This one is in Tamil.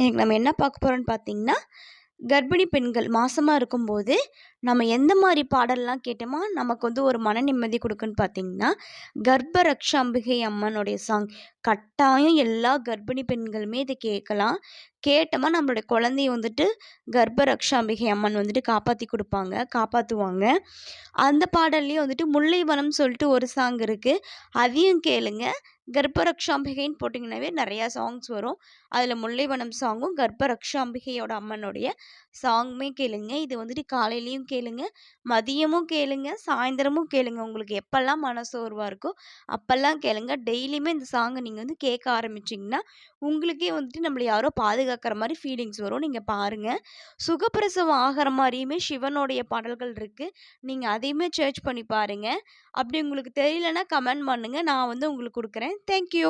இன்னைக்கு நம்ம என்ன பார்க்க போகிறோம்னு பார்த்தீங்கன்னா, கர்ப்பிணி பெண்கள் மாசமா இருக்கும்போது நம்ம எந்த மாதிரி பாடல்லாம் கேட்டோமா நமக்கு வந்து ஒரு மன நிம்மதி கொடுக்குன்னு பார்த்தீங்கன்னா, கர்ப்ப ரக்ஷாம்பிகை அம்மனுடைய சாங். கட்டாயம் எல்லா கர்ப்பிணி பெண்களுமே இதை கேட்கலாம். கேட்டோமா நம்மளுடைய குழந்தைய வந்துட்டு கர்ப்ப ரக்ஷாம்பிகை அம்மன் வந்துட்டு காப்பாற்றுவாங்க. அந்த பாடல்லையே வந்துட்டு முல்லைவனம் சொல்லிட்டு ஒரு சாங் இருக்குது, அதையும் கேளுங்க. கர்ப்பரக்ஷாம்பிகைன்னு போட்டிங்கனாவே நிறையா சாங்ஸ் வரும். அதில் முல்லைவனம் சாங்கும் கர்ப்பரக்ஷாம்பிகையோட அம்மனுடைய சாங்குமே கேளுங்க. இது வந்துட்டு காலையிலையும் கேளுங்க, மதியமும் கேளுங்க, சாயந்தரமும் கேளுங்க. உங்களுக்கு எப்போல்லாம் மனசோர்வாக இருக்கோ அப்போல்லாம் கேளுங்க. டெய்லியுமே இந்த சாங்கை நீங்கள் வந்து கேட்க ஆரம்பிச்சிங்கன்னா உங்களுக்கே வந்துட்டு நம்மளை யாரோ பாதுகாக்கிற மாதிரி ஃபீலிங்ஸ் வரும். நீங்கள் பாருங்கள். சுகப்பிரசவம் ஆகிற மாதிரியுமே சிவனுடைய பாடல்கள் இருக்குது. நீங்கள் அதையுமே சர்ச் பண்ணி பாருங்கள். அப்படி உங்களுக்கு தெரியலன்னா கமெண்ட் பண்ணுங்கள், நான் வந்து உங்களுக்கு கொடுக்குறேன். தேங்க்யூ.